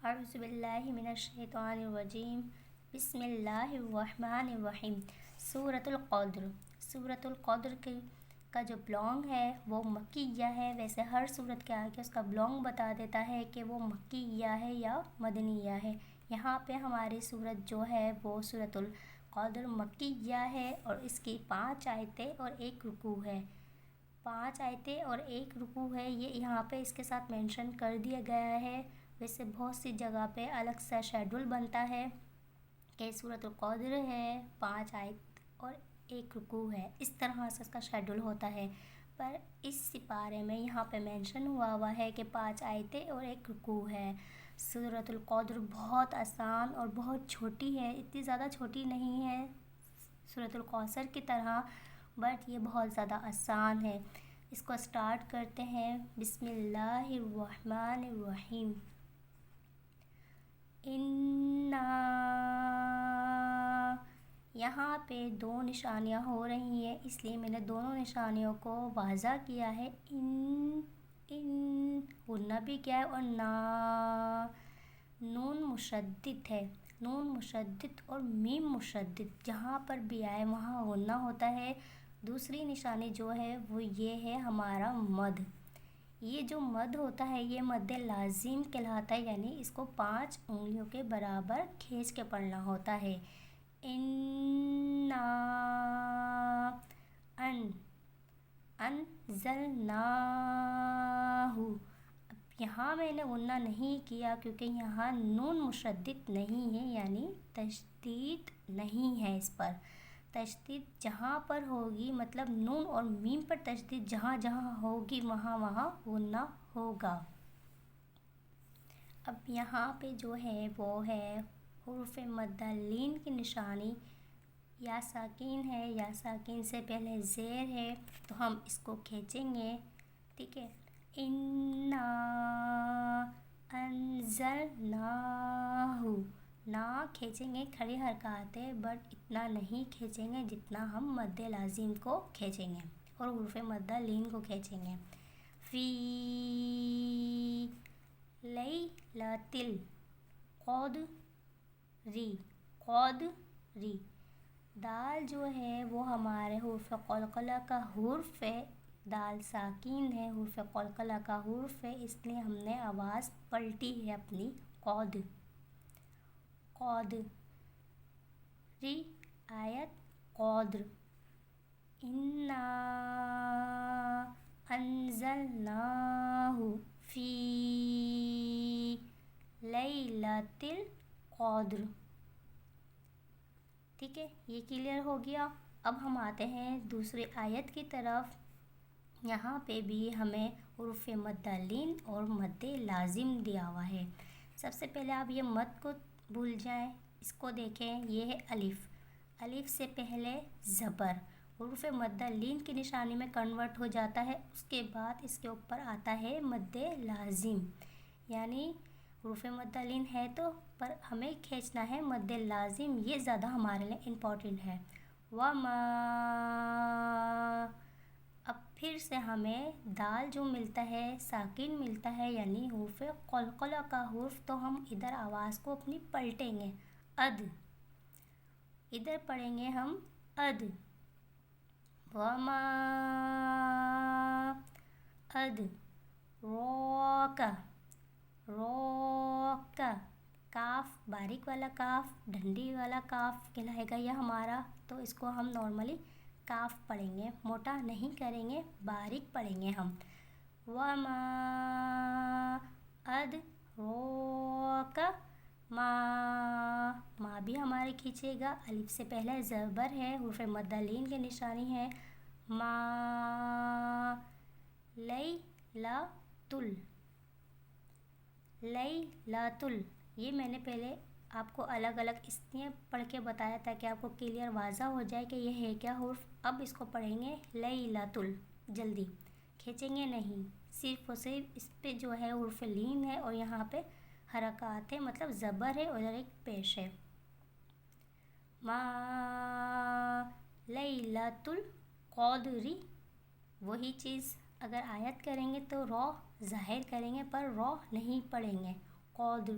اعوذ باللہ من الشیطان الرجیم، بسم اللہ الرحمن الرحیم۔ سورۃ القدر۔ سورۃ القدر کا جو بلانگ ہے وہ مکیہ ہے۔ ویسے ہر سورت کے آگے اس کا بلانگ بتا دیتا ہے کہ وہ مکیہ ہے یا مدنیہ ہے۔ یہاں پہ ہماری سورت جو ہے وہ سورۃ القدر مکیہ ہے اور اس کی 5 آیتیں اور 1 رکوع ہے۔ 5 آیتیں اور 1 رکوع ہے، یہ یہاں پہ اس کے ساتھ مینشن کر دیا گیا ہے۔ ویسے بہت سی جگہ پہ الگ سا شیڈول بنتا ہے کہ سورۃ القدر ہے، 5 آیت اور 1 رکوع ہے، اس طرح سے اس کا شیڈول ہوتا ہے۔ پر اس سپارے میں یہاں پہ مینشن ہوا ہے کہ 5 آیتیں اور 1 رکوع ہے۔ سورۃ القدر بہت آسان اور بہت چھوٹی ہے، اتنی زیادہ چھوٹی نہیں ہے سورۃ الکوثر کی طرح، بٹ یہ بہت زیادہ آسان ہے۔ اس کو سٹارٹ کرتے ہیں، بسم اللہ الرحمن الرحیم۔ اِنَّا، یہاں پہ 2 نشانیاں ہو رہی ہیں، اس لیے میں نے دونوں نشانیوں کو واضح کیا ہے۔ ان غنہ بھی کیا ہے اور نون مشدد ہے، نون مشدد اور میم مشدد، جہاں پر بھی آئے وہاں غنہ ہوتا ہے۔ دوسری نشانی جو ہے وہ یہ ہے ہمارا مد۔ یہ جو مد ہوتا ہے یہ مد لازم کہلاتا ہے، یعنی اس کو 5 انگلیوں کے برابر کھینچ کے پڑھنا ہوتا ہے۔ اِنَّا انزلناہ۔ اب یہاں میں نے غنہ نہیں کیا کیونکہ یہاں نون مشدد نہیں ہے، یعنی تشدید نہیں ہے اس پر۔ تشدید جہاں پر ہوگی، مطلب نون اور میم پر تشدید جہاں جہاں ہوگی وہاں وہاں غنہ ہوگا۔ اب یہاں پہ جو ہے وہ ہے حروف مدہ لین کی نشانی، یا ساکین ہے، یا ساکین سے پہلے زیر ہے تو ہم اس کو کھینچیں گے، ٹھیک ہے۔ اِنَّا انزلناہ، نا کھینچیں گے کھڑی حرکات ہے، بٹ اتنا نہیں کھینچیں گے جتنا ہم مد لازم کو کھینچیں گے اور حروف مدہ لین کو کھینچیں گے۔ فی لیلۃ القدر، دال جو ہے وہ ہمارے حروف قلقلہ کا حرف ہے، دال ساکین ہے، حروف قلقلہ کا حرف ہے، اس لیے ہم نے آواز پلٹی ہے اپنی، قد۔ آیت قدر۔ اِنَّا انزلناہ فی لیلۃ القدر، ٹھیک ہے، یہ کلیئر ہو گیا۔ اب ہم آتے ہیں دوسری آیت کی طرف۔ یہاں پہ بھی ہمیں حروف مدہ لین اور مد لازم دیا ہوا ہے۔ سب سے پہلے آپ یہ مد کو بھول جائیں، اس کو دیکھیں، یہ ہے الف، الف سے پہلے زبر، حروف مدہ لین کی نشانی میں کنورٹ ہو جاتا ہے، اس کے بعد اس کے اوپر آتا ہے مد لازم، یعنی حروف مدہ لین ہے تو پر ہمیں کھینچنا ہے مد لازم، یہ زیادہ ہمارے لیے امپورٹنٹ ہے۔ وَمَا، اب پھر سے ہمیں دال جو ملتا ہے ساکن ملتا ہے، یعنی حروف قلقلہ کا حرف، تو ہم ادھر آواز کو اپنی پلٹیں گے، اد، ادھر پڑھیں گے ہم اد۔ وَمَا أَدْرَاكَ، راک، کاف باریک والا کاف، ڈنڈی والا کاف کہلائے گا یہ ہمارا، تو اس کو ہم نارملی کاف پڑھیں گے، موٹا نہیں کریں گے، باریک پڑھیں گے ہم۔ وَمَا أَدْرَاكَ ما، ما بھی ہمارے کھینچے گا، الف سے پہلے زبر ہے، حروف مدہ لین کی نشانی ہے، ما، لیلۃ، یہ میں نے پہلے آپ کو الگ الگ اس لیے پڑھ کے بتایا تاکہ آپ کو کلیئر واضح ہو جائے کہ یہ ہے کیا حرف۔ اب اس کو پڑھیں گے لیلۃ، جلدی کھینچیں گے نہیں، صرف اور صرف اس پہ جو ہے حرف لین ہے اور یہاں پہ حرکات ہے، مطلب زبر ہے اور ایک پیش ہے۔ ما لیلۃ القدر، وہی چیز اگر آیت کریں گے تو را ظاہر کریں گے پر را نہیں پڑھیں گے، قدر،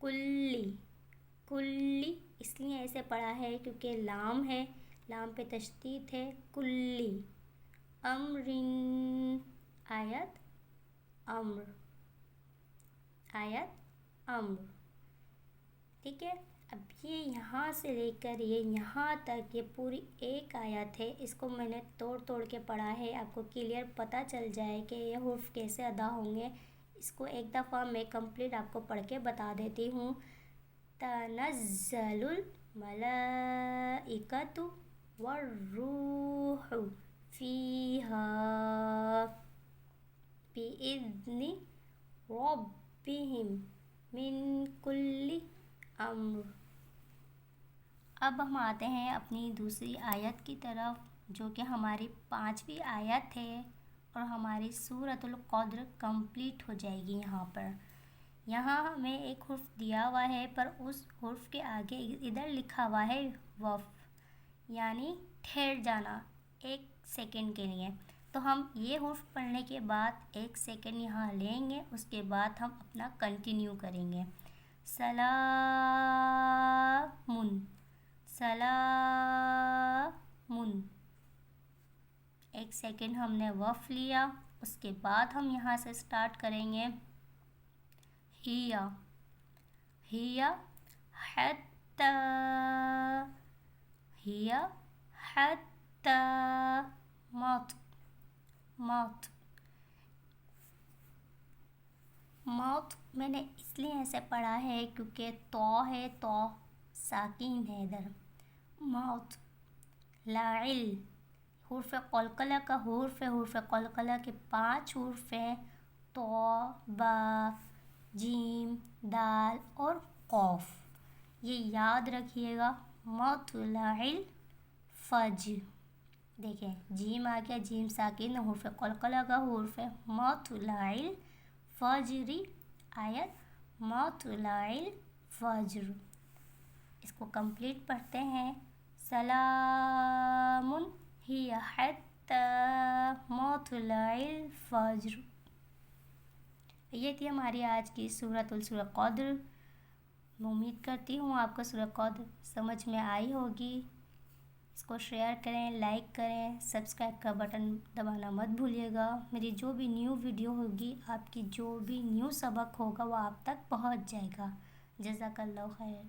کلی، کلی اس لیے ایسے پڑھا ہے کیونکہ لام ہے، لام پہ تشدید ہے، کلی، امرن، آیت امر، آیت امر، ٹھیک ہے۔ اب یہ یہاں سے لے کر یہ یہاں تک یہ پوری ایک آیت ہے، اس کو میں نے توڑ توڑ کے پڑھا ہے، آپ کو کلیئر پتہ چل جائے کہ یہ حروف کیسے ادا ہوں گے۔ اس کو ایک دفعہ میں کمپلیٹ آپ کو پڑھ کے بتا دیتی ہوں۔ تنزل الملائکۃ والروح فیہا بِإِذْنِ ربہم من کل امر۔ اب ہم آتے ہیں اپنی دوسری آیت کی طرف، جو کہ ہماری 5ویں آیت ہے، اور ہماری سورۃ القدر کمپلیٹ ہو جائے گی یہاں پر۔ یہاں ہمیں ایک حرف دیا ہوا ہے، پر اس حرف کے آگے ادھر لکھا ہوا ہے وقف، یعنی ٹھہر جانا 1 سیکنڈ کے لیے۔ تو ہم یہ حرف پڑھنے کے بعد 1 سیکنڈ یہاں لیں گے، اس کے بعد ہم اپنا کنٹینیو کریں گے۔ سلام، سلام، 1 سیکنڈ ہم نے وقف لیا، اس کے بعد ہم یہاں سے سٹارٹ کریں گے۔ ہیا، ہیا حتی، ہیا حتی، موت، موت، موت میں نے اس لیے ایسے پڑھا ہے کیونکہ تو ہے، تو ساکن ہے ادھر، موت۔ لاعل، حرف قلقلہ کا حرف ہے، حرف قلقلہ کے 5 حرف ہیں، تو، با، جیم، دال اور قوف، یہ یاد رکھیے گا۔ مطلع الفجر، دیکھیں جیم آ گیا، جیم ساکن حرف قلقلہ کا حرف ہے، مطلع الفجر، آیت مطلع الفجر۔ اس کو کمپلیٹ پڑھتے ہیں۔ سلام ہی حتی مطلع الفجر۔ یہ تھی ہماری آج کی سورۃ القدر۔ میں امید کرتی ہوں آپ کو سورۃ قدر سمجھ میں آئی ہوگی۔ اس کو شیئر کریں، لائک کریں، سبسکرائب کا بٹن دبانا مت بھولیے گا۔ میری جو بھی نیو ویڈیو ہوگی، آپ کی جو بھی نیو سبق ہوگا وہ آپ تک پہنچ جائے گا۔ جزاک اللہ خیر۔